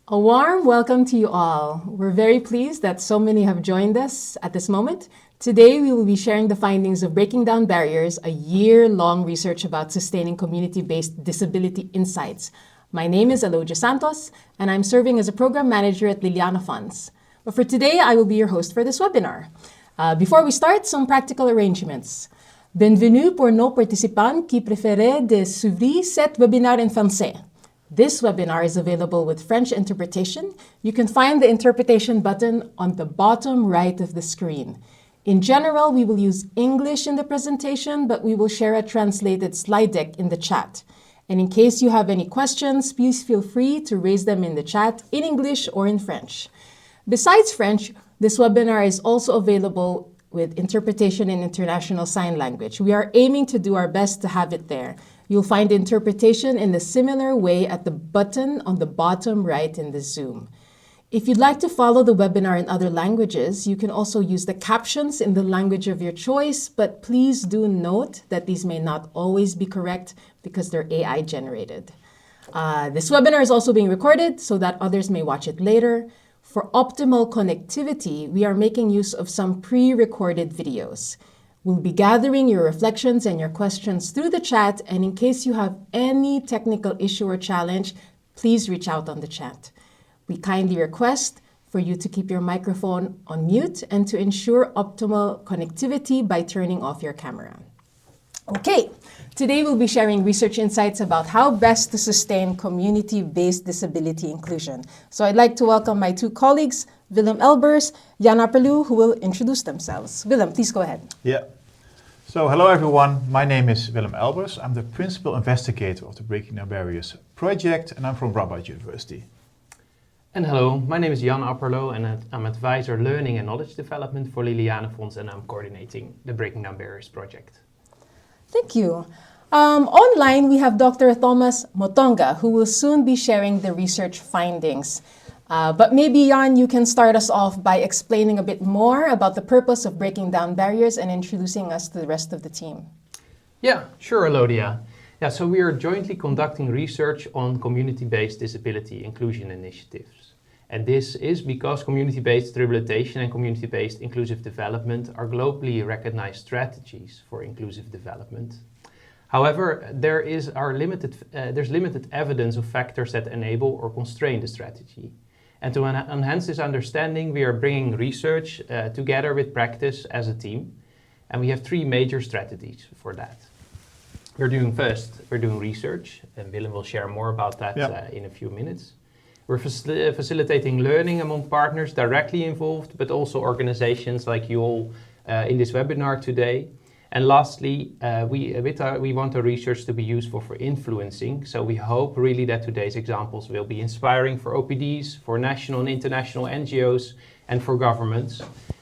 A warm welcome to you all. We're very pleased that so many have joined us at this moment. Today, we will be sharing the findings of Breaking Down Barriers, a year-long research about sustaining community-based disability insights. My name is Elogia Santos, and I'm serving as a program manager at Liliane Fonds. But for today, I will be your host for this webinar. Before we start, some practical arrangements. Bienvenue pour nos participants qui préfèrent de suivre cet webinaire en français. This webinar is available with French interpretation. You can find the interpretation button on the bottom right of the screen. In general, we will use English in the presentation, but we will share a translated slide deck in the chat. And in case you have any questions, please feel free to raise them in the chat in English or in French. Besides French, this webinar is also available with interpretation in international sign language. We are aiming to do our best to have it there. You'll find interpretation in a similar way at the button on the bottom right in the Zoom. If you'd like to follow the webinar in other languages, you can also use the captions in the language of your choice, but please do note that these may not always be correct because they're AI generated. This webinar is also being recorded so that others may watch it later. For optimal connectivity, we are making use of some pre-recorded videos. We'll be gathering your reflections and your questions through the chat, and in case you have any technical issue or challenge, please reach out on the chat. We kindly request for you to keep your microphone on mute and to ensure optimal connectivity by turning off your camera. Okay, today we'll be sharing research insights about how best to sustain community-based disability inclusion. So I'd like to welcome my two colleagues, Willem Elbers, Jan Apperloo, who will introduce themselves. Willem, please go ahead. Yeah. So hello everyone, my name is Willem Elbers. I'm the principal investigator of the Breaking Down Barriers project and I'm from Radboud University. And hello, my name is Jan Apperloo and I'm advisor learning and knowledge development for Liliane Fonds and I'm coordinating the Breaking Down Barriers project. Thank you. Online, we have Dr. Thomas Motonga, who will soon be sharing the research findings. But maybe, Jan, you can start us off by explaining a bit more about the purpose of breaking down barriers and introducing us to the rest of the team. Yeah, sure, Elodia. Yeah, so we are jointly conducting research on community-based disability inclusion initiatives. And this is because community-based rehabilitation and community-based inclusive development are globally recognized strategies for inclusive development. However, there's limited evidence of factors that enable or constrain the strategy. And to enhance this understanding, we are bringing research together with practice as a team. And we have three major strategies for that. We're doing research, and Willem will share more about that in a few minutes. We're facilitating learning among partners directly involved, but also organizations like you all in this webinar today. And lastly, we want our research to be useful for influencing. So we hope really that today's examples will be inspiring for OPDs, for national and international NGOs, and for governments.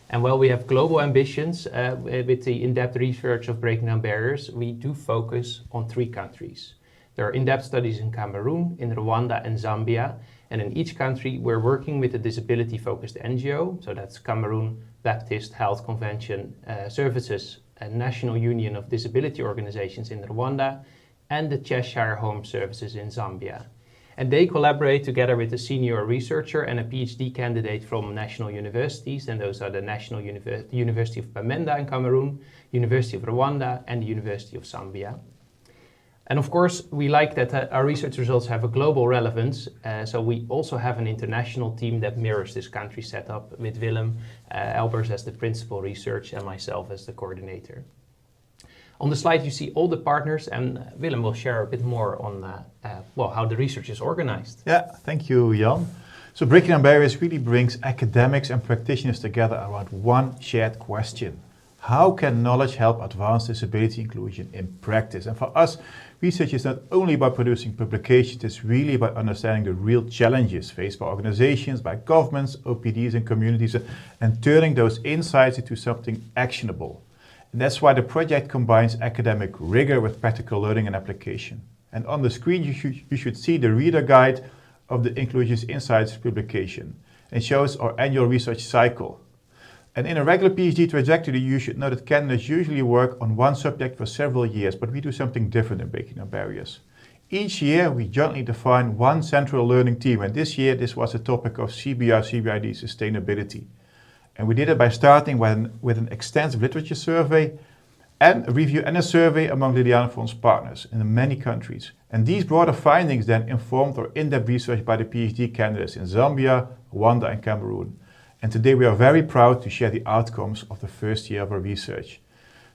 And while we have global ambitions with the in-depth research of Breaking Down Barriers, we do focus on 3 countries. There are in-depth studies in Cameroon, in Rwanda, and Zambia. And in each country, we're working with a disability-focused NGO. So that's Cameroon Baptist Health Convention Services, a National Union of Disability Organizations in Rwanda, and the Cheshire Home Services in Zambia. And they collaborate together with a senior researcher and a PhD candidate from national universities, and those are the University of Bamenda in Cameroon, University of Rwanda, and the University of Zambia. And of course, we like that our research results have a global relevance, so we also have an international team that mirrors this country setup with Willem Elbers as the principal research and myself as the coordinator. On the slide you see all the partners, and Willem will share a bit more on how the research is organized. Yeah, thank you, Jan. So Breaking Down Barriers really brings academics and practitioners together around one shared question. How can knowledge help advance disability inclusion in practice? And for us, research is not only about producing publications, it's really about understanding the real challenges faced by organizations, by governments, OPDs and communities, and turning those insights into something actionable. And that's why the project combines academic rigor with practical learning and application. And on the screen, you should see the reader guide of the Inclusions Insights publication. It shows our annual research cycle. And in a regular PhD trajectory, you should know that candidates usually work on one subject for several years, but we do something different in Breaking Down Barriers. Each year, we jointly define one central learning theme, and this year, this was the topic of CBR/CBID sustainability. And we did it by starting with an extensive literature survey and a review and a survey among Liliane Fonds partners in many countries. And these broader findings then informed our in-depth research by the PhD candidates in Zambia, Rwanda, and Cameroon. And today we are very proud to share the outcomes of the first year of our research.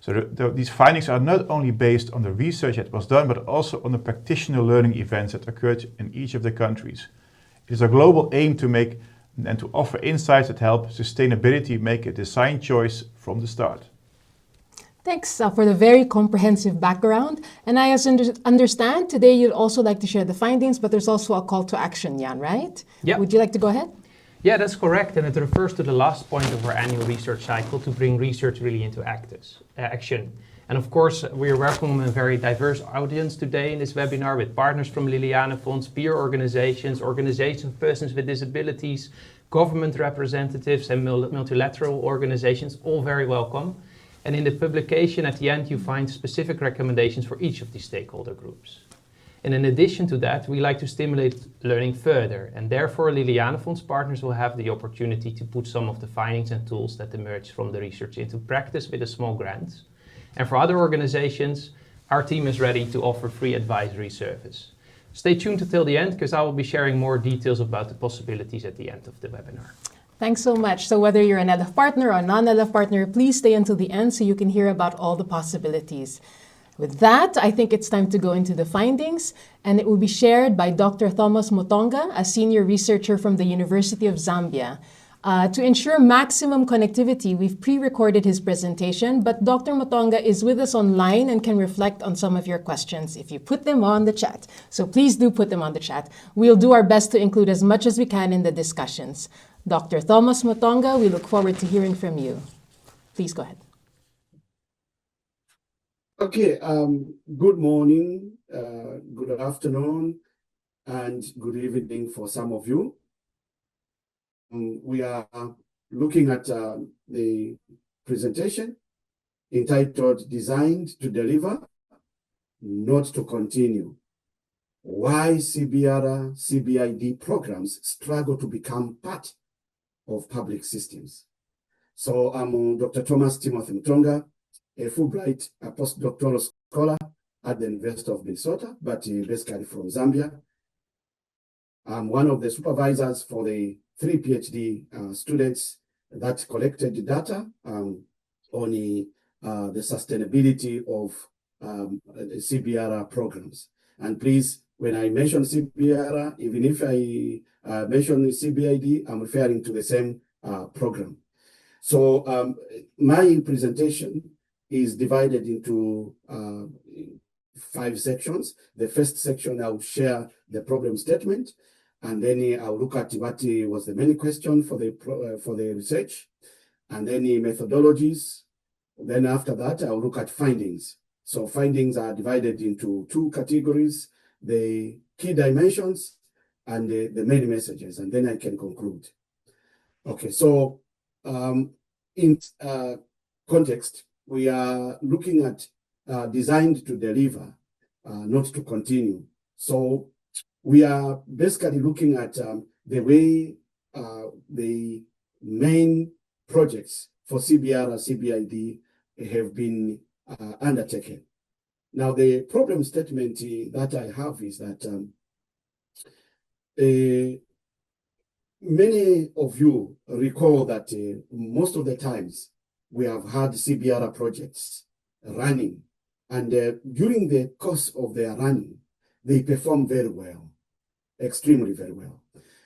So these findings are not only based on the research that was done, but also on the practitioner learning events that occurred in each of the countries. It is our global aim to make and to offer insights that help sustainability make a design choice from the start. Thanks for the very comprehensive background. And I understand today you'd also like to share the findings, but there's also a call to action, Jan, right? Yeah. Would you like to go ahead? Yeah, that's correct, and it refers to the last point of our annual research cycle to bring research really into action. And of course, we are welcoming a very diverse audience today in this webinar with partners from Liliane Fonds, peer organizations, organizations of persons with disabilities, government representatives and multilateral organizations, all very welcome. And in the publication at the end, you find specific recommendations for each of these stakeholder groups. And in addition to that, we like to stimulate learning further, and therefore Liliane Fonds partners will have the opportunity to put some of the findings and tools that emerge from the research into practice with a small grant. And for other organizations, our team is ready to offer free advisory service. Stay tuned until the end, because I will be sharing more details about the possibilities at the end of the webinar. Thanks so much. So whether you're an LF partner or a non-LF partner, please stay until the end so you can hear about all the possibilities. With that, I think it's time to go into the findings, and it will be shared by Dr. Thomas Mutonga, a senior researcher from the University of Zambia. To ensure maximum connectivity, we've pre-recorded his presentation, but Dr. Mutonga is with us online and can reflect on some of your questions if you put them on the chat. So please do put them on the chat. We'll do our best to include as much as we can in the discussions. Dr. Thomas Mutonga, we look forward to hearing from you. Please go ahead. Okay, good morning, good afternoon, and good evening for some of you. We are looking at the presentation entitled Designed to Deliver, Not to Continue. Why CBR/CBID programs struggle to become part of public systems. So I'm Dr. Thomas Timothy Mutonga, a Fulbright postdoctoral scholar at the University of Minnesota, but basically from Zambia. I'm one of the supervisors for the 3 PhD students that collected data on the sustainability of CBR programs. And please, when I mention CBR, even if I mention CBID, I'm referring to the same program. So my presentation is divided into 5 sections. The first section, I'll share the problem statement, and then I'll look at what was the main question for the research, and then methodologies. Then after that, I'll look at findings. So findings are divided into 2 categories: the key dimensions and the main messages, and then I can conclude. Okay, so in context, we are looking at designed to deliver, not to continue. So we are basically looking at the way the main projects for CBR or CBID have been undertaken. Now, the problem statement that I have is that many of you recall that most of the times we have had CBR projects running, and during the course of their running, they perform very well, extremely very well.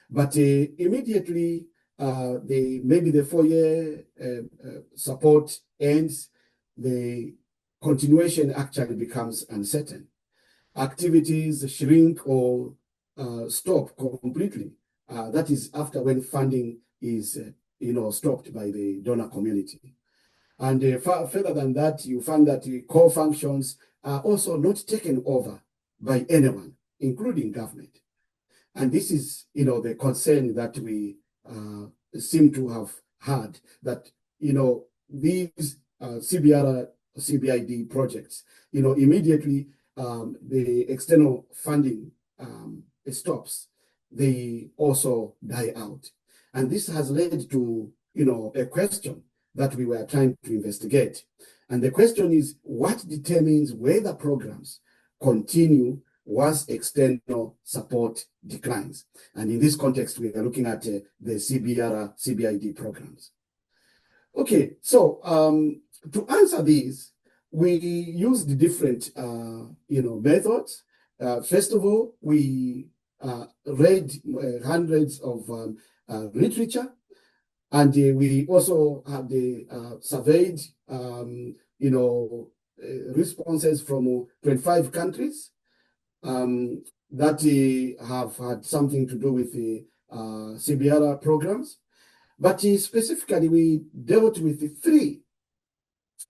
But immediately, maybe the 4-year support ends, the continuation actually becomes uncertain. Activities shrink or stop completely. That is after when funding is stopped by the donor community. And further than that, you find that the core functions are also not taken over by anyone, including government. And this is, the concern that we seem to have had, that, these CBR, CBID projects, immediately the external funding stops, they also die out. And this has led to, a question that we were trying to investigate. And the question is, what determines whether programs continue once external support declines? And in this context, we are looking at the CBR, CBID programs. Okay, so to answer these, we used different, methods. First of all, we read hundreds of literature, and we also had surveyed, responses from 25 countries that have had something to do with the CBR programs. But specifically, we dealt with three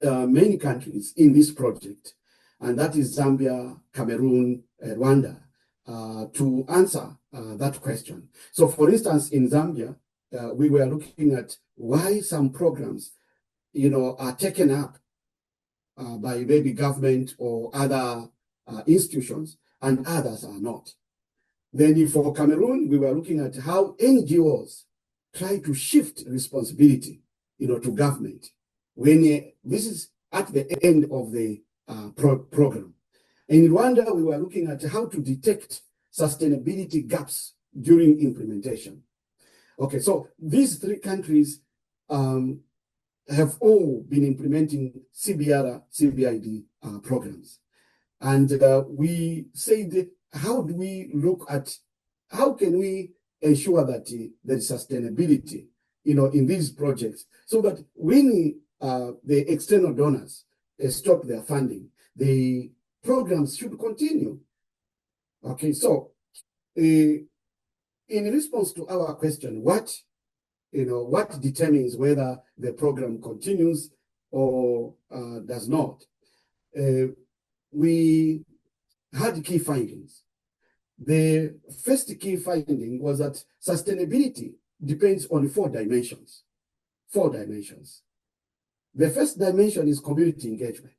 main countries in this project, and that is Zambia, Cameroon, Rwanda, to answer that question. So, for instance, in Zambia, we were looking at why some programs, are taken up by maybe government or other institutions, and others are not. Then for Cameroon, we were looking at how NGOs try to shift responsibility, to government when this is at the end of the program. In Rwanda, we were looking at how to detect sustainability gaps during implementation. Okay, so these three countries have all been implementing CBR, CBID programs. And we said, how do we look at, how can we ensure that there is sustainability, in these projects, so that when the external donors stop their funding, the programs should continue. Okay, so in response to our question, what determines whether the program continues or does not, we had key findings. The first key finding was that sustainability depends on four dimensions. The first dimension is community engagement.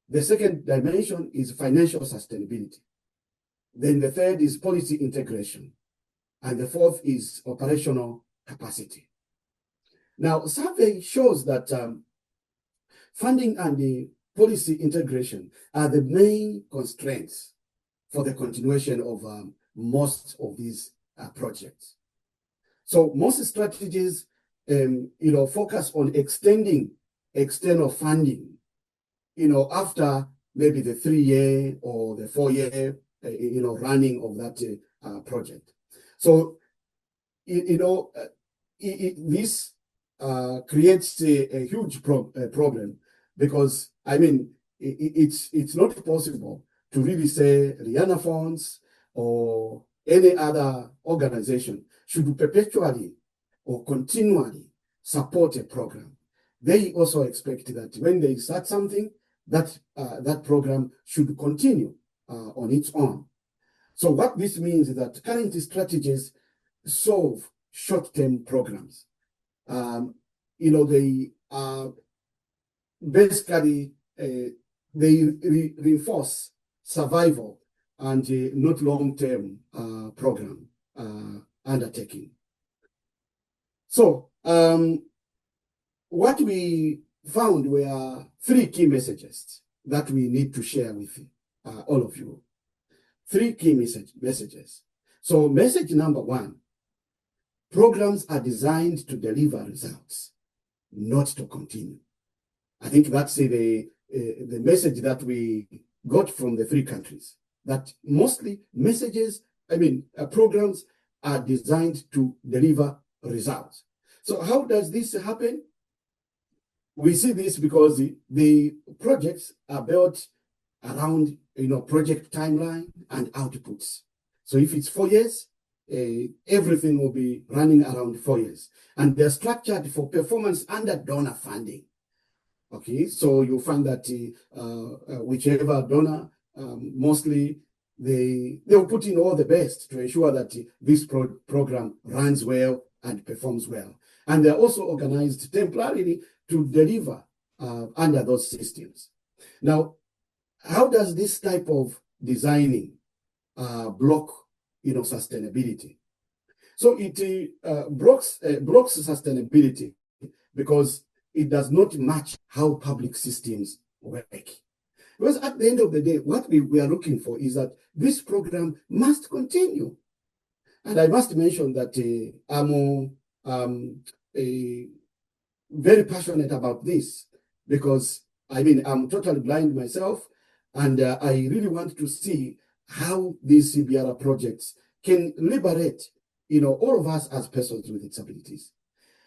The second dimension is financial sustainability. Then the third is policy integration. And the fourth is operational capacity. Now, survey shows that funding and the policy integration are the main constraints for the continuation of most of these projects. So most strategies, focus on extending external funding, after maybe the 3-year or the 4-year, running of that project. So, this creates a huge problem, because it's not possible to really say Liliane Fonds or any other organization should perpetually or continually support a program. They also expect that when they start something, that program should continue on its own. So what this means is that current strategies solve short-term programs. They are basically they reinforce survival and not long-term program undertaking. So what we found were three key messages that we need to share with all of you. Three key messages. So message number one: programs are designed to deliver results, not to continue. I think that's the message that we got from the three countries, that mostly programs are designed to deliver results. So how does this happen? We see this because the projects are built around, project timeline and outputs. So if it's 4 years, everything will be running around 4 years. And they're structured for performance under donor funding. Okay, so you'll find that whichever donor, mostly they'll put in all the best to ensure that this program runs well and performs well. And they're also organized temporarily to deliver under those systems. Now, how does this type of designing block, sustainability? So it blocks sustainability because it does not match how public systems work. Because at the end of the day, what we are looking for is that this program must continue. And I must mention that I'm very passionate about this because, I'm totally blind myself, and I really want to see how these CBR projects can liberate, all of us as persons with disabilities.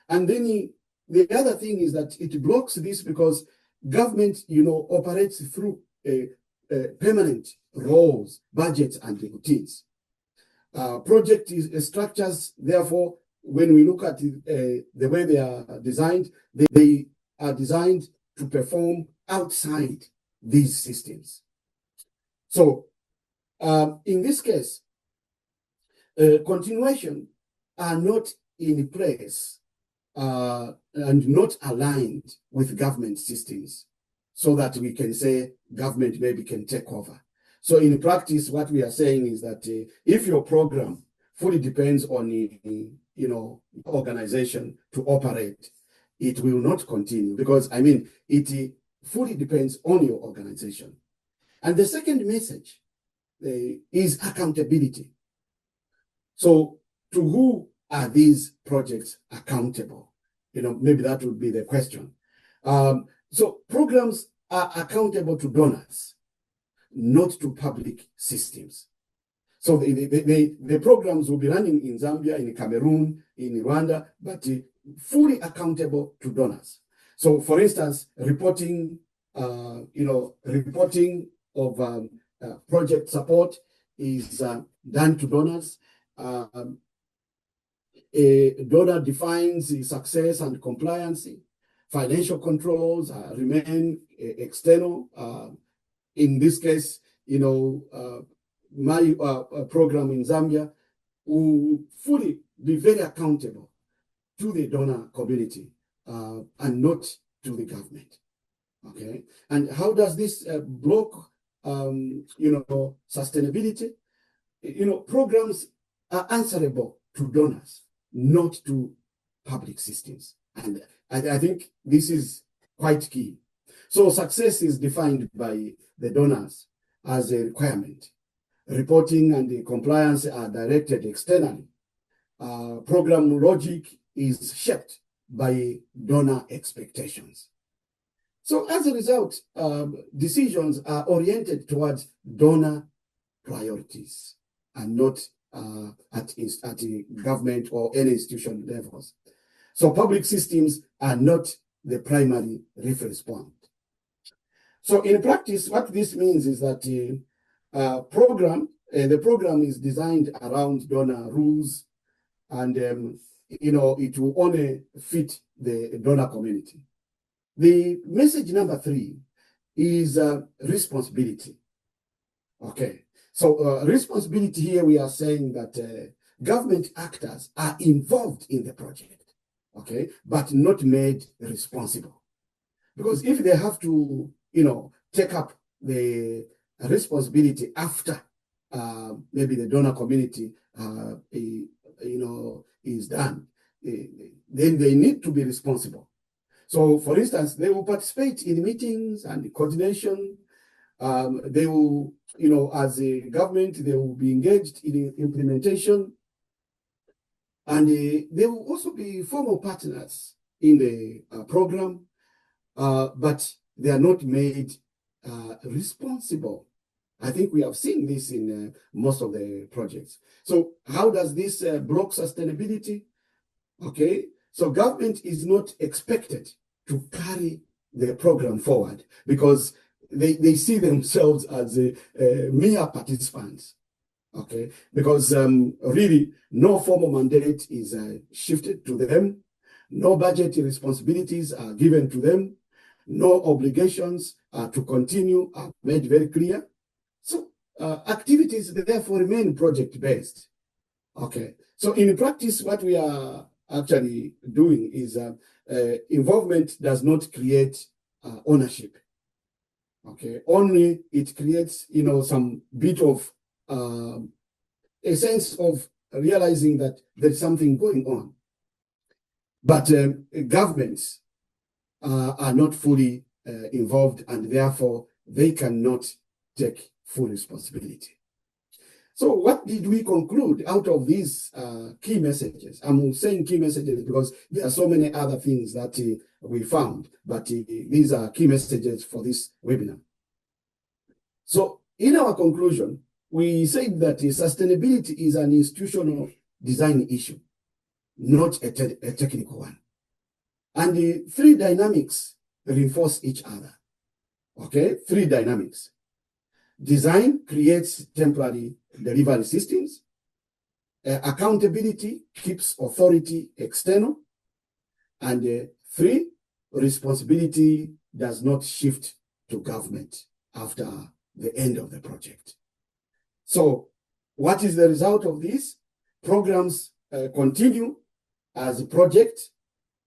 And then the other thing is that it blocks this because government, operates through permanent roles, budgets, and routines. Project structures, therefore, when we look at the way they are designed, they are designed to perform outside these systems. So, in this case, continuation are not in place and not aligned with government systems so that we can say government maybe can take over. So in practice, what we are saying is that if your program fully depends on organization to operate, it will not continue because it fully depends on your organization. And the second message is accountability. So to who are these projects accountable? Maybe that would be the question. So programs are accountable to donors, not to public systems. So the programs will be running in Zambia, in Cameroon, in Rwanda, but fully accountable to donors. So for instance, reporting of project support is done to donors. A donor defines success and compliance. Financial controls remain external. In this case, my program in Zambia will fully be very accountable to the donor community and not to the government. Okay, and how does this block, sustainability? Programs are answerable to donors, not to public systems, and I think this is quite key. So success is defined by the donors as a requirement. Reporting and the compliance are directed externally. Program logic is shaped by donor expectations. So as a result, decisions are oriented towards donor priorities and not at the government or any institution levels. So public systems are not the primary reference point. So in practice, what this means is that the program is designed around donor rules, and it will only fit the donor community. The message number 3 is responsibility. Okay, so responsibility here, we are saying that government actors are involved in the project, okay, but not made responsible. Because if they have to, take up the responsibility after maybe the donor community, is done, then they need to be responsible. So, for instance, they will participate in meetings and coordination. They will, as a government, they will be engaged in implementation. And they will also be formal partners in the program, but they are not made responsible. I think we have seen this in most of the projects. So how does this block sustainability? Okay, so government is not expected to carry the program forward because they see themselves as mere participants. Okay, because really no formal mandate is shifted to them, no budgetary responsibilities are given to them, no obligations to continue are made very clear. So activities therefore remain project-based. Okay, so in practice, what we are actually doing is involvement does not create ownership. Okay, only it creates, some bit of a sense of realizing that there's something going on. But governments are not fully involved, and therefore they cannot take full responsibility. So what did we conclude out of these key messages? I'm saying key messages because there are so many other things that we found, but these are key messages for this webinar. So in our conclusion, we said that sustainability is an institutional design issue, not a technical one. And the three dynamics reinforce each other. Okay, three dynamics. Design creates temporary delivery systems. Accountability keeps authority external. And three, responsibility does not shift to government after the end of the project. So what is the result of this? Programs continue as a project,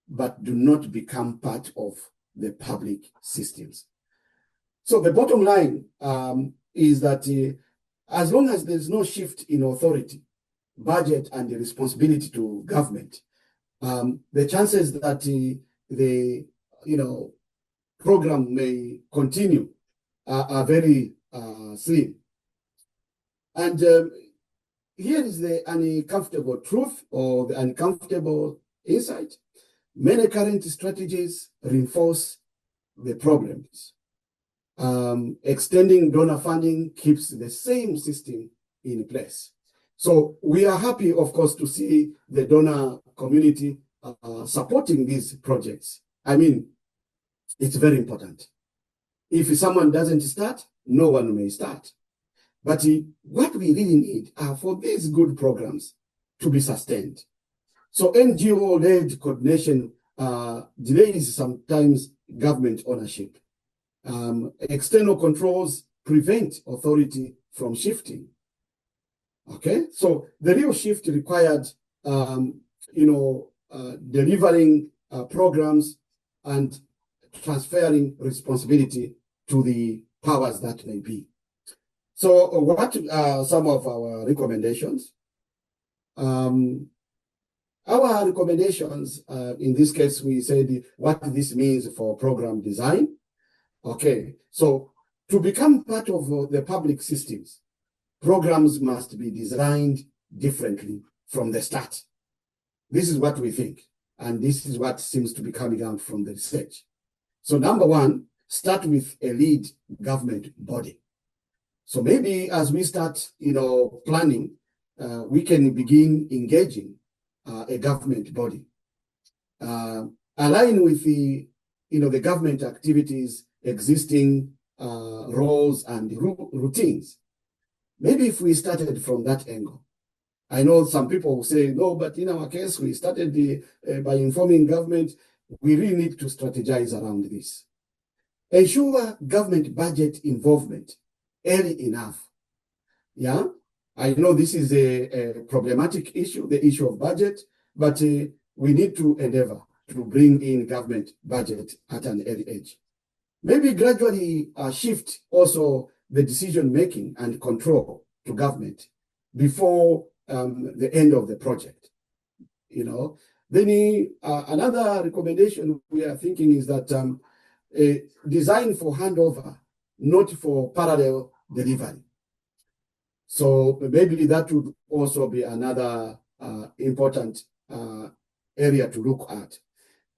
but do not become part of the public systems. So the bottom line is that as long as there's no shift in authority, budget, and the responsibility to government, the chances that the program may continue are very slim. And here is the uncomfortable truth or the uncomfortable insight. Many current strategies reinforce the problems. Extending donor funding keeps the same system in place. So we are happy, of course, to see the donor community supporting these projects. I mean, it's very important. If someone doesn't start, no one may start. But what we really need are for these good programs to be sustained. So NGO-led coordination delays sometimes government ownership. External controls prevent authority from shifting. Okay, so the real shift required, delivering programs and transferring responsibility to the powers that may be. So what are some of our recommendations? Our recommendations, in this case, we said what this means for program design. Okay, so to become part of the public systems, programs must be designed differently from the start. This is what we think, and this is what seems to be coming out from the research. So number one, start with a lead government body. So maybe as we start, planning, we can begin engaging a government body. Align with the government activities, existing roles and routines. Maybe if we started from that angle. I know some people will say, no, but in our case, we started by informing government. We really need to strategize around this. Ensure government budget involvement early enough. Yeah, I know this is a problematic issue, the issue of budget, but we need to endeavor to bring in government budget at an early age. Maybe gradually shift also the decision-making and control to government before the end of the project. Then another recommendation we are thinking is that design for handover, not for parallel delivery. So maybe that would also be another important area to look at.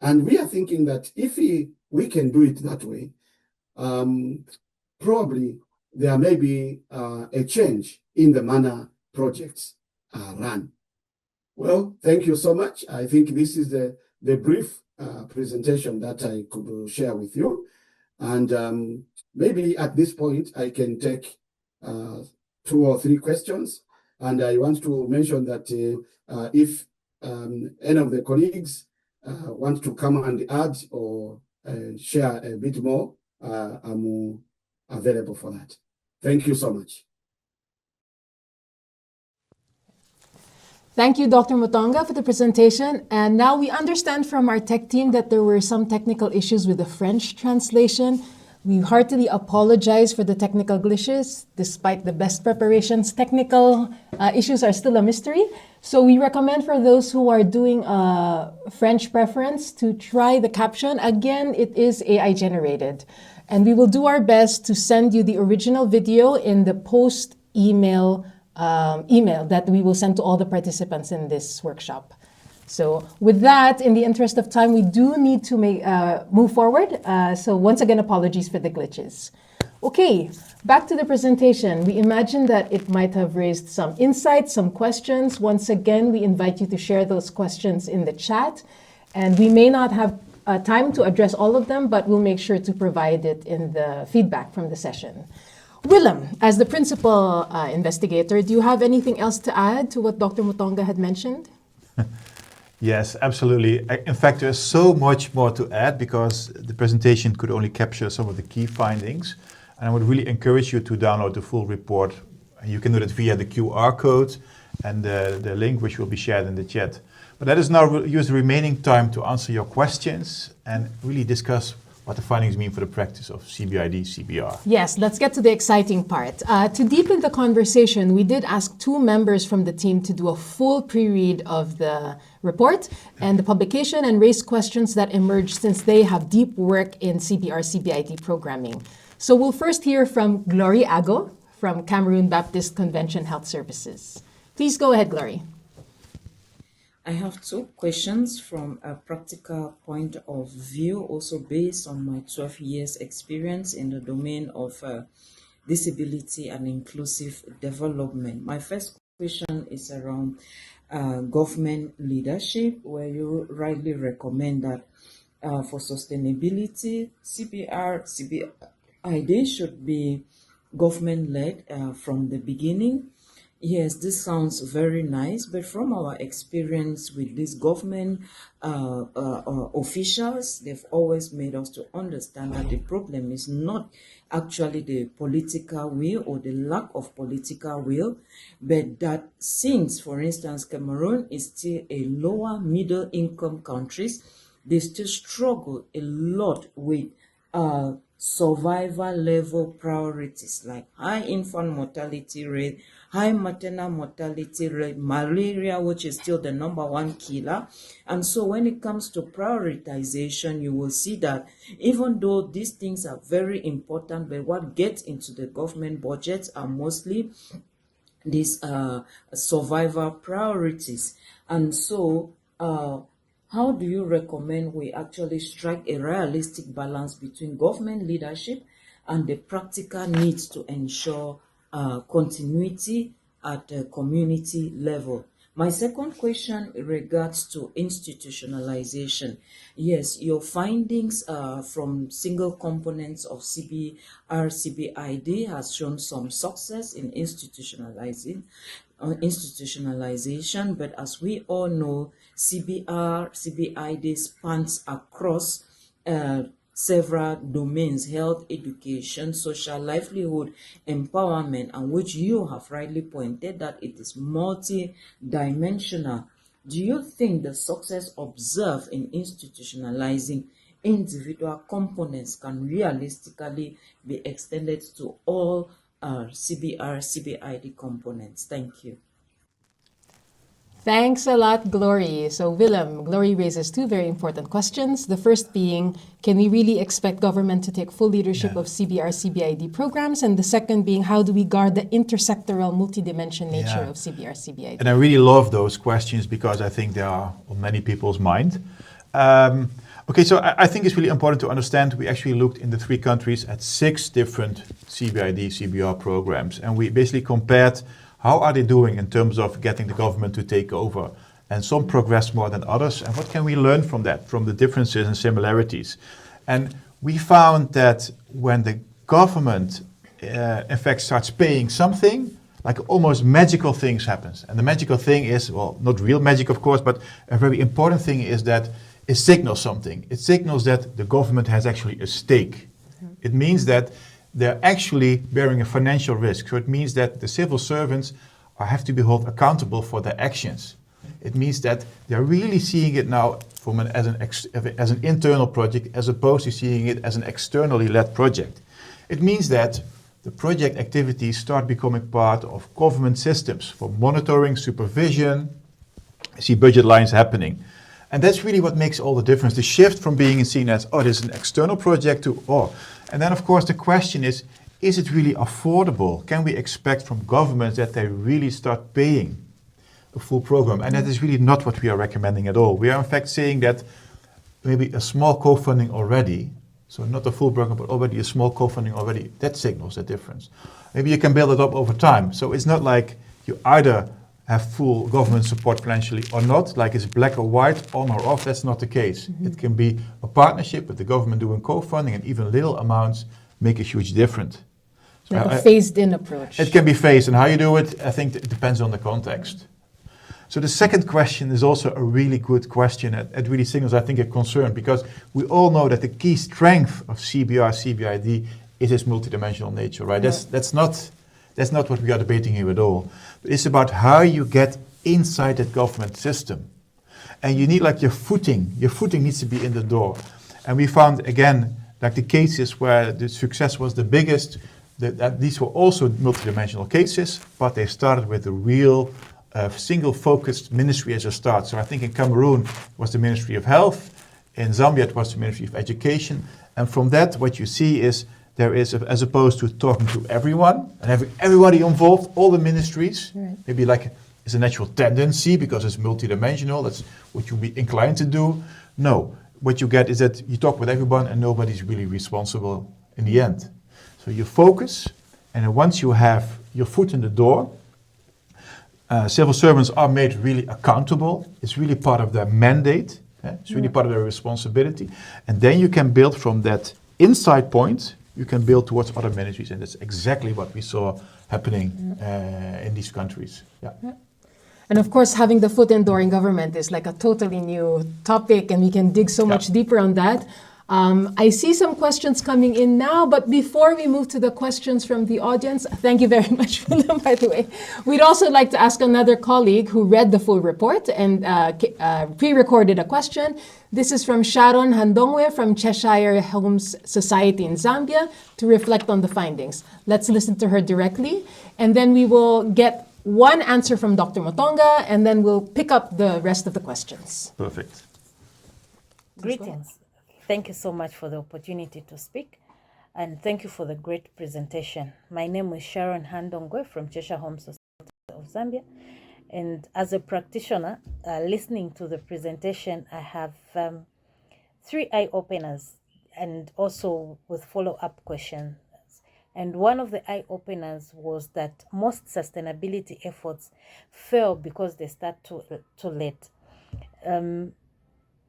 And we are thinking that if we can do it that way, probably there may be a change in the manner projects are run. Well, thank you so much. I think this is the brief presentation that I could share with you. And maybe at this point, I can take 2 or 3 questions. And I want to mention that if any of the colleagues want to come and add or share a bit more, I'm available for that. Thank you so much. Thank you, Dr. Mutonga, for the presentation. And now we understand from our tech team that there were some technical issues with the French translation. We heartily apologize for the technical glitches. Despite the best preparations, technical issues are still a mystery. So we recommend for those who are doing a French preference to try the caption. Again, it is AI generated. And we will do our best to send you the original video in the post email that we will send to all the participants in this workshop. So with that, in the interest of time, we do need to move forward. So once again, apologies for the glitches. Okay, back to the presentation. We imagine that it might have raised some insights, some questions. Once again, we invite you to share those questions in the chat. And we may not have time to address all of them, but we'll make sure to provide it in the feedback from the session. Willem, as the principal investigator, do you have anything else to add to what Dr. Mutonga had mentioned? Yes, absolutely. In fact, there's so much more to add because the presentation could only capture some of the key findings. And I would really encourage you to download the full report. You can do that via the QR code and the link which will be shared in the chat. But let us now use the remaining time to answer your questions and really discuss what the findings mean for the practice of CBID, CBR. Yes, let's get to the exciting part. To deepen the conversation, we did ask 2 members from the team to do a full pre-read of the report and the publication and raise questions that emerged since they have deep work in CBR, CBID programming. So we'll first hear from Glory Ago from Cameroon Baptist Convention Health Services. Please go ahead, Glory. I have 2 questions from a practical point of view, also based on my 12 years experience in the domain of disability and inclusive development. My first question is around government leadership, where you rightly recommend that for sustainability, CBR, CBID should be government-led from the beginning. Yes, this sounds very nice, but from our experience with these government officials, they've always made us to understand that the problem is not actually the political will or the lack of political will, but that since, for instance, Cameroon is still a lower middle income countries, they still struggle a lot with survival level priorities like high infant mortality rate, high maternal mortality rate, malaria, which is still the #1 killer. And so when it comes to prioritization, you will see that even though these things are very important, but what gets into the government budgets are mostly these survival priorities. And so how do you recommend we actually strike a realistic balance between government leadership and the practical needs to ensure continuity at the community level? My second question regards to institutionalization. Yes, your findings from single components of CBR, CBID has shown some success in institutionalization, but as we all know, CBR, CBID spans across several domains: health, education, social livelihood, empowerment, and which you have rightly pointed that it is multi-dimensional. Do you think the success observed in institutionalizing individual components can realistically be extended to all CBR, CBID components? Thank you. Thanks a lot, Glory. So Willem, Glory raises 2 very important questions. The first being, can we really expect government to take full leadership of CBR, CBID programs? And the second being, how do we guard the intersectoral multidimension nature of CBR, CBID? And I really love those questions because I think they are on many people's mind. Okay, so I think it's really important to understand we actually looked in the 3 countries at 6 different CBID, CBR programs. And we basically compared how are they doing in terms of getting the government to take over? And some progress more than others. And what can we learn from that, from the differences and similarities? And we found that when the government, in fact, starts paying something, like almost magical things happens. And the magical thing is, well, not real magic, of course, but a very important thing is that it signals something. It signals that the government has actually a stake. It means that they're actually bearing a financial risk. So it means that the civil servants have to be held accountable for their actions. It means that they're really seeing it now from as an internal project as opposed to seeing it as an externally led project. It means that the project activities start becoming part of government systems for monitoring, supervision. I see budget lines happening. And that's really what makes all the difference. The shift from being seen as, oh, this is an external project to, oh. And then, of course, the question is it really affordable? Can we expect from governments that they really start paying a full program? And that is really not what we are recommending at all. We are, in fact, saying that maybe a small co-funding already, so not a full program, but already a small co-funding already, that signals the difference. Maybe you can build it up over time. So it's not like you either have full government support financially or not, like it's black or white, on or off. That's not the case. It can be a partnership with the government doing co-funding, and even little amounts make a huge difference. So Like a phased-in approach. it can be phased, and how you do it, I think it depends on the context. So the second question is also a really good question. It really signals, I think, a concern, because we all know that the key strength of CBR, CBID is its multidimensional nature, right? Yeah. That's not what we are debating here at all. It's about how you get inside that government system. And you need like your footing needs to be in the door. And we found, again, like the cases where the success was the biggest, that these were also multidimensional cases, but they started with a real single-focused ministry as a start. So I think in Cameroon it was the Ministry of Health, in Zambia it was the Ministry of Education, and from that what you see is there is, as opposed to talking to everyone and having everybody involved, all the ministries, Right. maybe like it's a natural tendency because it's multidimensional, that's what you'll be inclined to do. No, what you get is that you talk with everyone and nobody's really responsible in the end. So you focus, and then once you have your foot in the door, civil servants are made really accountable. It's really part of their mandate. It's really part of their responsibility. And then you can build from that inside point, you can build towards other ministries. And that's exactly what we saw happening in these countries. Yeah. And of course, having the foot in door in government is like a totally new topic, and we can dig so much deeper on that. I see some questions coming in now, but before we move to the questions from the audience, thank you very much for them, by the way. We'd also like to ask another colleague who read the full report and pre-recorded a question. This is from Sharon Handongwe from Cheshire Homes Society in Zambia to reflect on the findings. Let's listen to her directly, and then we will get one answer from Dr. Motonga, and then we'll pick up the rest of the questions. Perfect. Greetings. Thank you so much for the opportunity to speak, and thank you for the great presentation. My name is Sharon Handongwe from Cheshire Homes Society of Zambia, and as a practitioner, listening to the presentation, I have 3 eye-openers and also with follow-up questions. And one of the eye-openers was that most sustainability efforts fail because they start too late.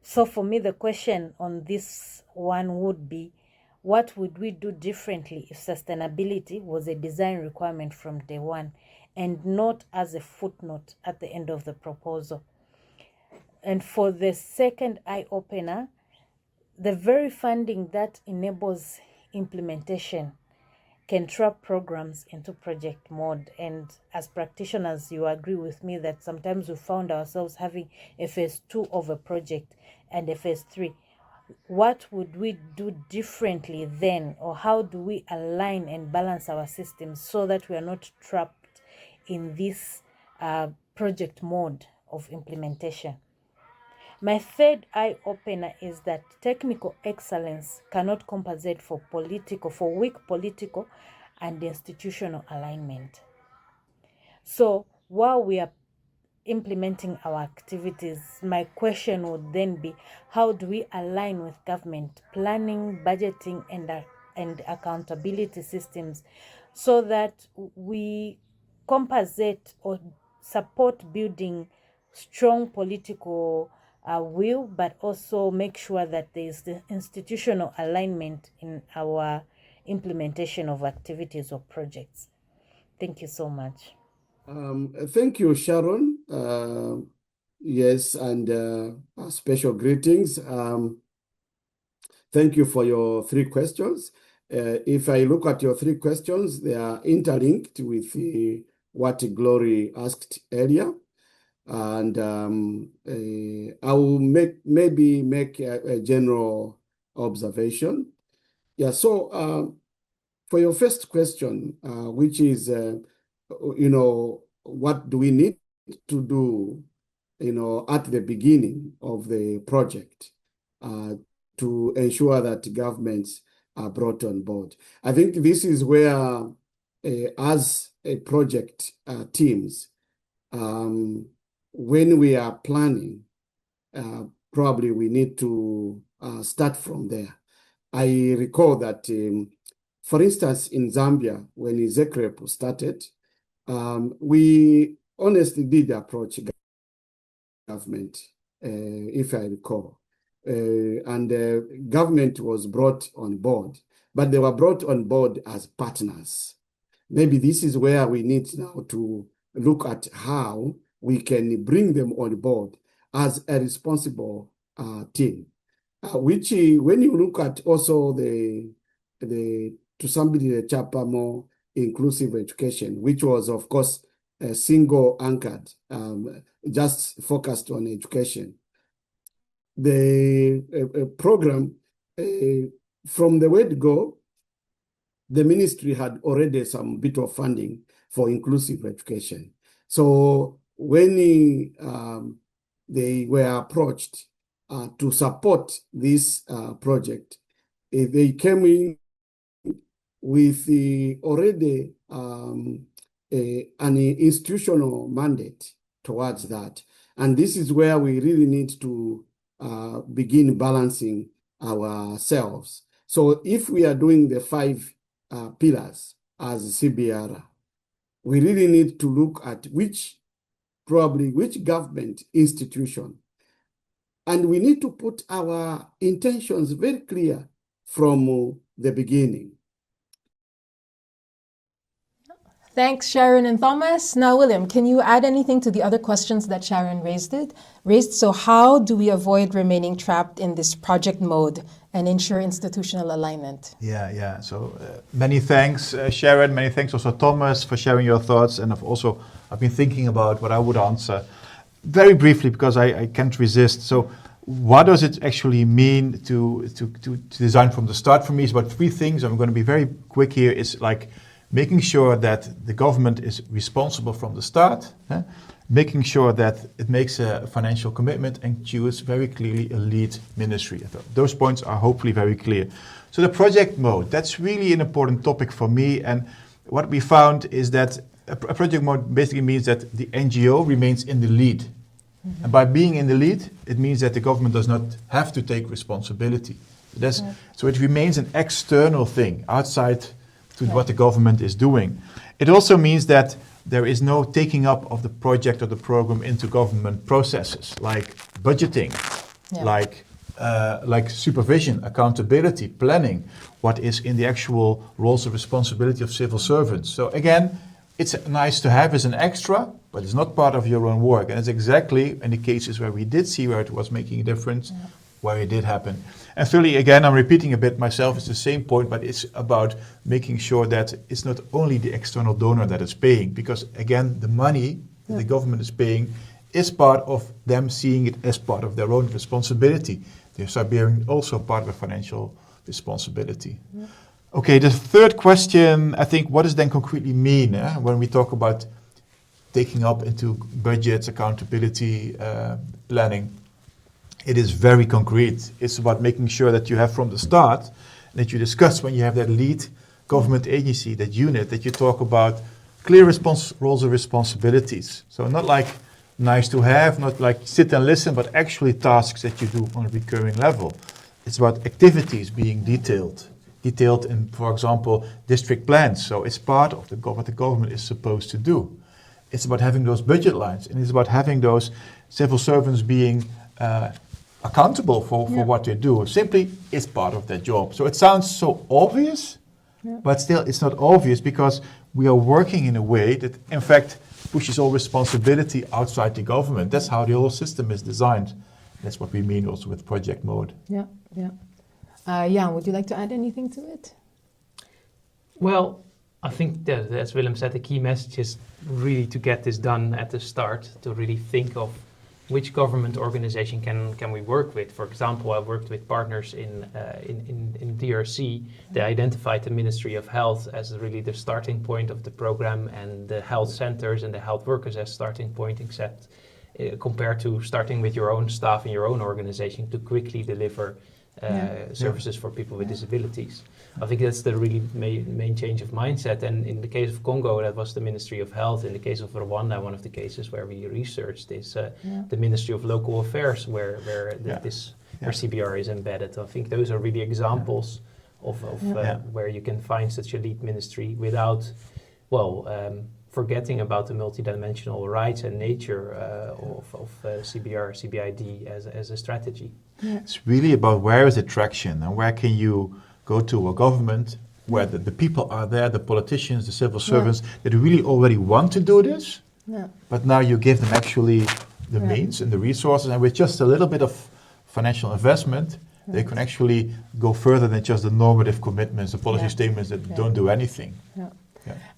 So for me, the question on this one would be, what would we do differently if sustainability was a design requirement from day one and not as a footnote at the end of the proposal? And for the second eye-opener, the very funding that enables implementation can trap programs into project mode. And as practitioners, you agree with me that sometimes we found ourselves having a phase 2 of a project and a phase 3. What would we do differently then, or how do we align and balance our systems so that we are not trapped in this project mode of implementation? My third eye-opener is that technical excellence cannot compensate for weak political and institutional alignment. So while we are implementing our activities, my question would then be, how do we align with government planning, budgeting, and accountability systems so that we compensate or support building strong political will, but also make sure that there is the institutional alignment in our implementation of activities or projects? Thank you so much. Thank you, Sharon. Yes, and special greetings. Thank you for your 3 questions. If I look at your 3 questions, they are interlinked with what Glory asked earlier. And I will maybe make a general observation. Yeah, so for your first question, which is, what do we need to do, at the beginning of the project to ensure that governments are brought on board? I think this is where, as a project teams, when we are planning, probably we need to start from there. I recall that, for instance, in Zambia, when ZECREP started, we honestly did approach government, if I recall. And government was brought on board, but they were brought on board as partners. Maybe this is where we need now to look at how we can bring them on board as a responsible team. Which, when you look at also the chapter more inclusive education, which was, of course, a single anchored, just focused on education. The program, from the word go, the ministry had already some bit of funding for inclusive education. So when they were approached to support this project, they came in with already an institutional mandate towards that. And this is where we really need to begin balancing ourselves. So if we are doing the 5 pillars as CBR, we really need to look at which government institution. And we need to put our intentions very clear from the beginning. Thanks, Sharon and Thomas. Now, William, can you add anything to the other questions that Sharon raised? So how do we avoid remaining trapped in this project mode and ensure institutional alignment? Yeah. So many thanks, Sharon. Many thanks also, Thomas, for sharing your thoughts. And I've been thinking about what I would answer very briefly, because I can't resist. So what does it actually mean to design from the start? For me, it's about 3 things. I'm going to be very quick here. It's like making sure that the government is responsible from the start, making sure that it makes a financial commitment and choose very clearly a lead ministry. Those points are hopefully very clear. So the project mode, that's really an important topic for me. And what we found is that a project mode basically means that the NGO remains in the lead. Mm-hmm. And by being in the lead, it means that the government does not have to take responsibility. So it remains an external thing outside to what the government is doing. It also means that there is no taking up of the project or the program into government processes, like budgeting, like supervision, accountability, planning, what is in the actual roles and responsibility of civil servants. So again, it's nice to have as an extra, but it's not part of your own work. And it's exactly in the cases where we did see where it was making a difference, where it did happen. And thirdly, again, I'm repeating a bit myself, it's the same point, but it's about making sure that it's not only the external donor that is paying, because again, the money that the government is paying is part of them seeing it as part of their own responsibility. They are bearing also part of a financial responsibility. Yeah. Okay, the third question, I think, what does then concretely mean when we talk about taking up into budgets, accountability, planning? It is very concrete. It's about making sure that you have from the start, that you discuss when you have that lead government agency, that unit, that you talk about clear roles and responsibilities. So not like nice to have, not like sit and listen, but actually tasks that you do on a recurring level. It's about activities being detailed in, for example, district plans. So it's part of what the government is supposed to do. It's about having those budget lines, and it's about having those civil servants being accountable for what they do. Simply, it's part of their job. So it sounds so obvious, but still it's not obvious, because we are working in a way that, in fact, pushes all responsibility outside the government. That's how the whole system is designed. That's what we mean also with project mode. Jan, would you like to add anything to it? Well, I think that, as Willem said, the key message is really to get this done at the start, to really think of which government organization can we work with. For example, I worked with partners in DRC. They identified the Ministry of Health as really the starting point of the program, and the health centers and the health workers as starting point, except compared to starting with your own staff in your own organization to quickly deliver services for people with disabilities. I think that's the really main change of mindset. And in the case of Congo, that was the Ministry of Health. In the case of Rwanda, one of the cases where we researched is the Ministry of Local Affairs, where CBR is embedded. I think those are really examples of where you can find such a lead ministry without, forgetting about the multidimensional rights and nature of CBR, CBID as a strategy. It's really about where is the traction and where can you go to a government where the people are there, the politicians, the civil servants that really already want to do this, but now you give them actually the means and the resources, and with just a little bit of financial investment, they can actually go further than just the normative commitments, the policy statements that don't do anything.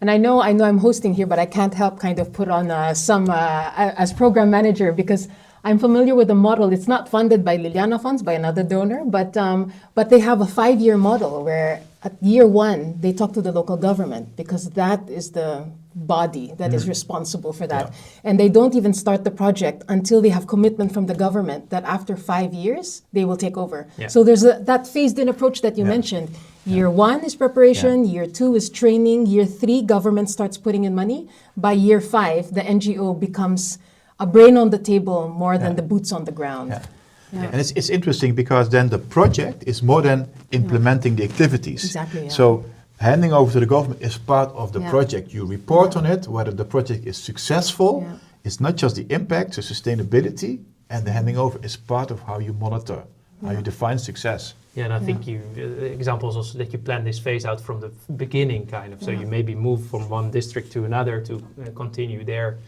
And I know I'm hosting here, but I can't help kind of put on some as program manager, because I'm familiar with the model. It's not funded by Liliane Fonds, by another donor, but they have a 5-year model where at year 1 they talk to the local government, because that is the body that is responsible for that. And they don't even start the project until they have commitment from the government that after 5 years they will take over. So there's that phased-in approach that you mentioned. Year 1 is preparation, year 2 is training, year 3 government starts putting in money. By year 5, the NGO becomes a brain on the table more than the boots on the ground. And it's interesting because then the project is more than implementing the activities. Exactly. So handing over to the government is part of the project. You report on it, whether the project is successful. It's not just the impact, the sustainability, and the handing over is part of how you monitor, how you define success. Yeah, and I think examples also that you plan this phase out from the beginning, kind of. So you maybe move from one district to another to continue there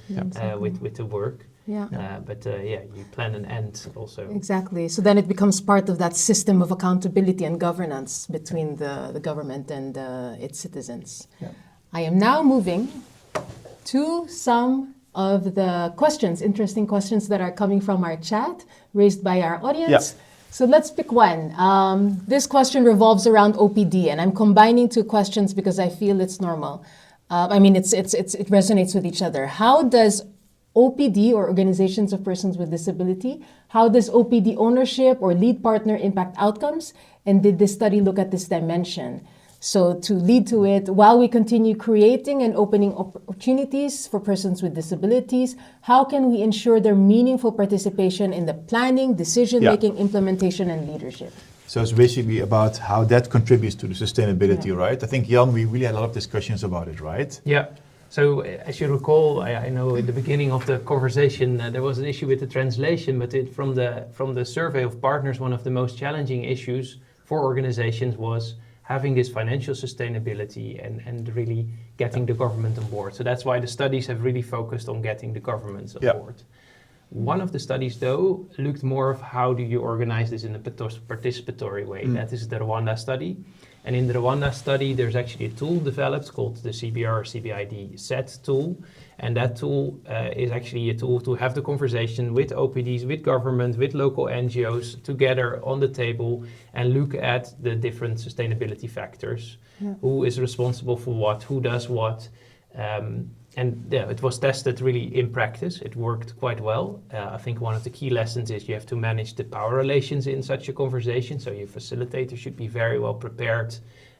with the work. But you plan an end also. Exactly. So then it becomes part of that system of accountability and governance between the government and its citizens. I am now moving to some of the questions, interesting questions that are coming from our chat, raised by our audience. So let's pick one. This question revolves around OPD, and I'm combining two questions because I feel it's normal. It resonates with each other. How does OPD, or Organizations of Persons with Disability, how does OPD ownership or lead partner impact outcomes? And did this study look at this dimension? So to lead to it, while we continue creating and opening opportunities for persons with disabilities, how can we ensure their meaningful participation in the planning, decision-making, implementation, and leadership? So it's basically about how that contributes to the sustainability, right? I think, Jan, we really had a lot of discussions about it, right? Yeah. So as you recall, I know at the beginning of the conversation, there was an issue with the translation, but from the survey of partners, one of the most challenging issues for organizations was having this financial sustainability and really getting the government on board. So that's why the studies have really focused on getting the governments on board. One of the studies, though, looked more of how do you organize this in a participatory way. That is the Rwanda study. And in the Rwanda study, there's actually a tool developed called the CBR CBID Set tool. And that tool is actually a tool to have the conversation with OPDs, with government, with local NGOs together on the table and look at the different sustainability factors. Who is responsible for what, who does what. It was tested really in practice. It worked quite well. I think one of the key lessons is you have to manage the power relations in such a conversation. So your facilitator should be very well prepared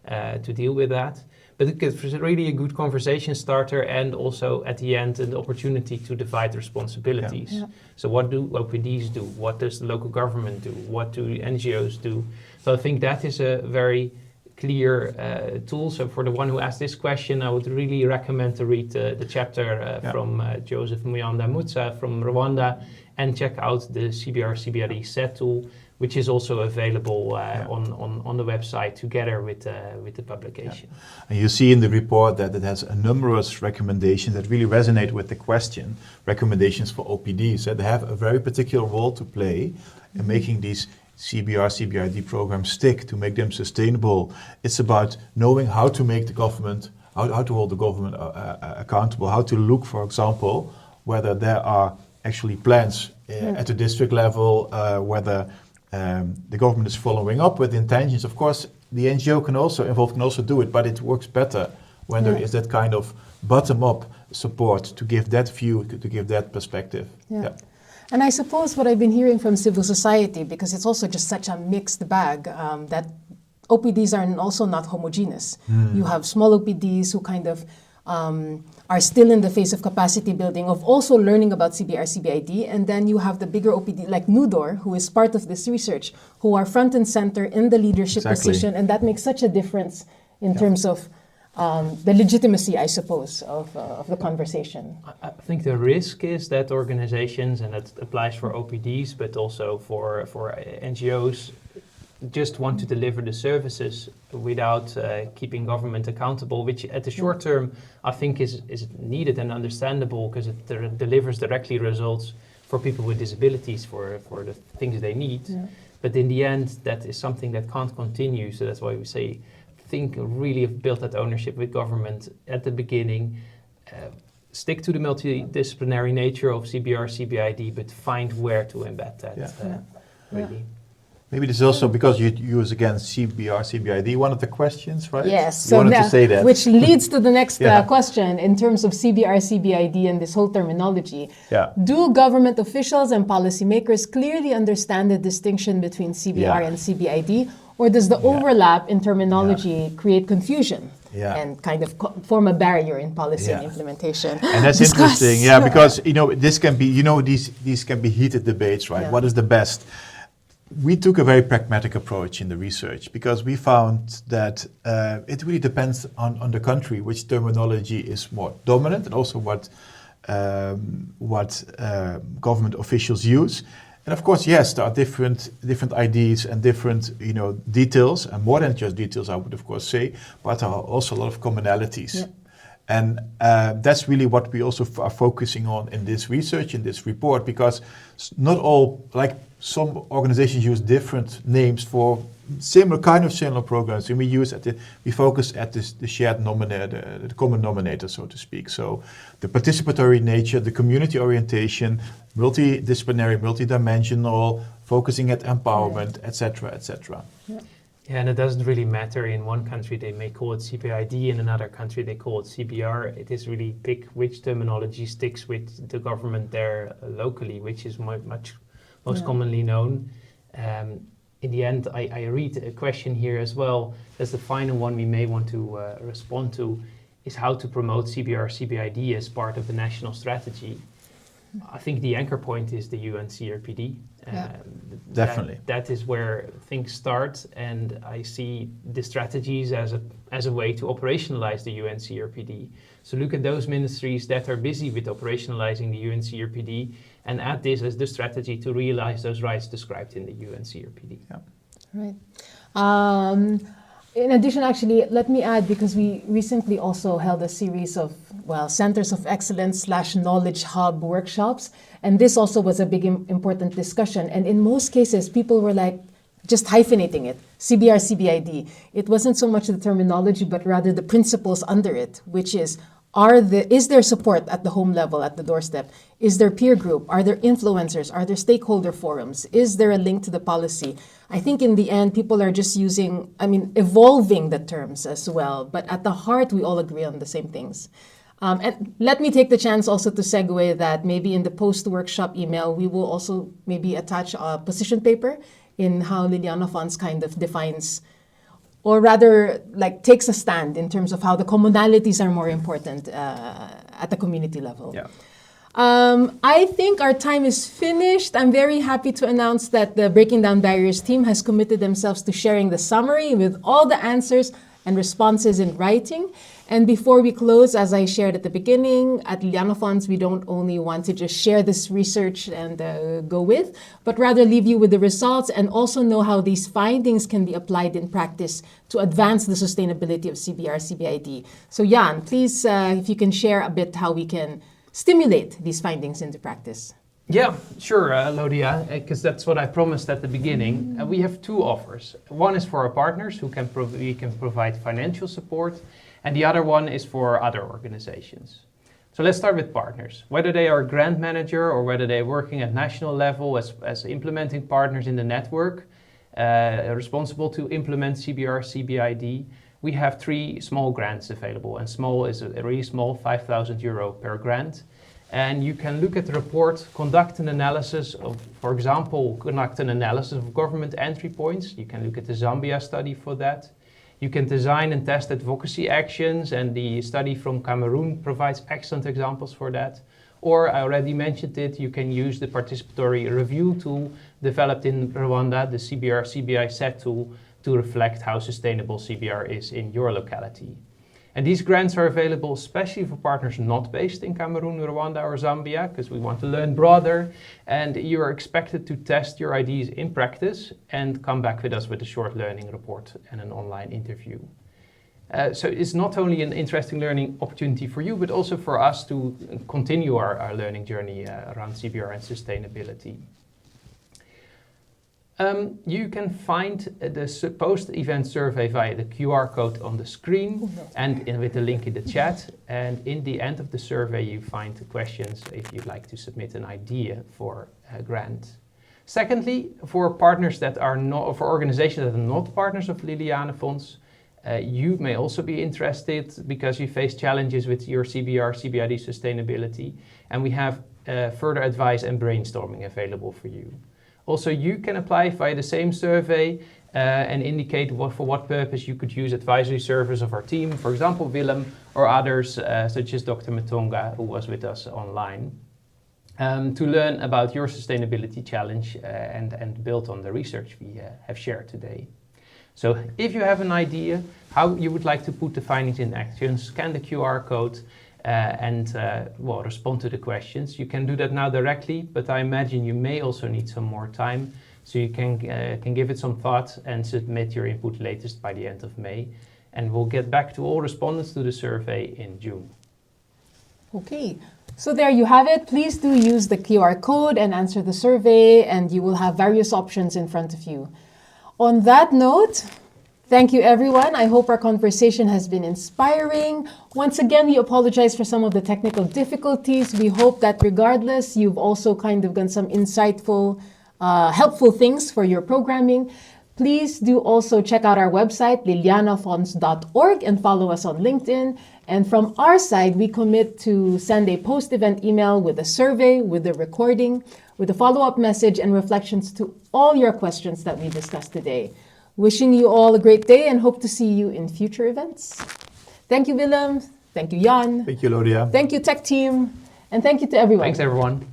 to deal with that. But it was really a good conversation starter, and also at the end an opportunity to divide responsibilities. So what do OPDs do? What does the local government do? What do NGOs do? So I think that is a very clear tool. So for the one who asked this question, I would really recommend to read the chapter from Joseph Muyanda-Mutsa from Rwanda and check out the CBR CBID Set tool, which is also available on the website together with the publication. And you see in the report that it has a numerous recommendations that really resonate with the question, recommendations for OPDs, that they have a very particular role to play in making these CBR, CBID programs stick, to make them sustainable. It's about knowing how to make the government, how to hold the government accountable, how to look, for example, whether there are actually plans at the district level, whether the government is following up with intentions. Of course, the NGO can also do it, but it works better when there is that kind of bottom-up support to give that view, to give that perspective. Yeah. And I suppose what I've been hearing from civil society, because it's also just such a mixed bag, that OPDs are also not homogeneous. You have small OPDs who kind of are still in the phase of capacity building, of also learning about CBR, CBID, and then you have the bigger OPD like Nudor, who is part of this research, who are front and center in the leadership position, and that makes such a difference in terms of the legitimacy, I suppose, of the conversation. I think the risk is that organizations, and that applies for OPDs, but also for NGOs, just want to deliver the services without keeping government accountable, which at the short term I think is needed and understandable, because it delivers directly results for people with disabilities for the things they need. But in the end, that is something that can't continue. So that's why we say, think really of build that ownership with government at the beginning. Stick to the multidisciplinary nature of CBR, CBID, but find where to embed that really. Maybe this is also because you use again CBR, CBID, one of the questions, right? Yes, you wanted to say that. Which leads to the next question in terms of CBR, CBID and this whole terminology. Do government officials and policymakers clearly understand the distinction between CBR and CBID, or does the overlap in terminology create confusion and kind of form a barrier in policy and implementation? And that's interesting, because this can be, these can be heated debates, right? What is the best? We took a very pragmatic approach in the research, because we found that it really depends on the country which terminology is more dominant, and also what government officials use. And of course, yes, there are different ideas and different details, and more than just details, I would of course say, but there are also a lot of commonalities. And that's really what we also are focusing on in this research, in this report, because not all, like some organizations use different names for similar programs, and we focus at the shared denominator, the common denominator, so to speak. So the participatory nature, the community orientation, multidisciplinary, multidimensional, focusing at empowerment, etc., etc. Yeah, and it doesn't really matter. In one country they may call it CBID, in another country they call it CBR. It is really pick which terminology sticks with the government there locally, which is most commonly known. In the end, I read a question here as well. That's the final one we may want to respond to, is how to promote CBR, CBID as part of the national strategy. I think the anchor point is the UNCRPD. Definitely. That is where things start, and I see the strategies as a way to operationalize the UNCRPD. So look at those ministries that are busy with operationalizing the UNCRPD, and add this as the strategy to realize those rights described in the UNCRPD. Right. In addition, actually, let me add, because we recently also held a series of, Centers of Excellence / Knowledge Hub workshops. And this also was a big important discussion. And in most cases, people were like just hyphenating it, CBR, CBID. It wasn't so much the terminology, but rather the principles under it, which is, is there support at the home level, at the doorstep? Is there peer group? Are there influencers? Are there stakeholder forums? Is there a link to the policy? I think in the end, people are just evolving the terms as well. But at the heart, we all agree on the same things. And let me take the chance also to segue that maybe in the post-workshop email, we will also maybe attach a position paper in how Liliane Fonds kind of defines, or rather takes a stand in terms of how the commonalities are more important at the community level. I think our time is finished. I'm very happy to announce that the Breaking Down Barriers team has committed themselves to sharing the summary with all the answers and responses in writing. And before we close, as I shared at the beginning, at Liliane Fonds, we don't only want to just share this research and go with, but rather leave you with the results and also know how these findings can be applied in practice to advance the sustainability of CBR, CBID. So Jan, please, if you can share a bit how we can stimulate these findings into practice. Yeah, sure, Lodia, because that's what I promised at the beginning. We have two offers. One is for our partners who we can provide financial support, And the other one is for other organizations. So let's start with partners. Whether they are a grant manager or whether they're working at national level as implementing partners in the network, responsible to implement CBR, CBID, we have 3 small grants available. And small is a really small, €5,000 per grant. And you can look at the report, conduct an analysis of, for example, conduct an analysis of government entry points. You can look at the Zambia study for that. You can design and test advocacy actions, and the study from Cameroon provides excellent examples for that. Or, I already mentioned it, you can use the participatory review tool developed in Rwanda, the CBR CBI Set tool, to reflect how sustainable CBR is in your locality. And these grants are available especially for partners not based in Cameroon, Rwanda or Zambia, because we want to learn broader, and you are expected to test your ideas in practice and come back with us with a short learning report and an online interview. So it's not only an interesting learning opportunity for you, but also for us to continue our learning journey around CBR and sustainability. You can find the post-event survey via the QR code on the screen and with the link in the chat. And in the end of the survey, you find the questions if you'd like to submit an idea for a grant. Secondly, for partners that are not, for organizations that are not partners of Liliane Fonds, you may also be interested because you face challenges with your CBR, CBID sustainability, and we have further advice and brainstorming available for you. Also, you can apply via the same survey and indicate for what purpose you could use advisory service of our team, for example, Willem, or others such as Dr. Matonga, who was with us online, to learn about your sustainability challenge and build on the research we have shared today. So if you have an idea how you would like to put the findings in action, scan the QR code and respond to the questions. You can do that now directly, but I imagine you may also need some more time, so you can give it some thought and submit your input latest by the end of May. And we'll get back to all respondents to the survey in June. Okay, so there you have it. Please do use the QR code and answer the survey, and you will have various options in front of you. On that note, thank you, everyone. I hope our conversation has been inspiring. Once again, we apologize for some of the technical difficulties. We hope that regardless, you've also kind of done some insightful, helpful things for your programming. Please do also check out our website, lilianefonds.org, and follow us on LinkedIn. And from our side, we commit to send a post-event email with a survey, with a recording, with a follow-up message and reflections to all your questions that we discussed today. Wishing you all a great day and hope to see you in future events. Thank you, Willem. Thank you, Jan. Thank you, Lodia. Thank you, tech team. And thank you to everyone. Thanks, everyone.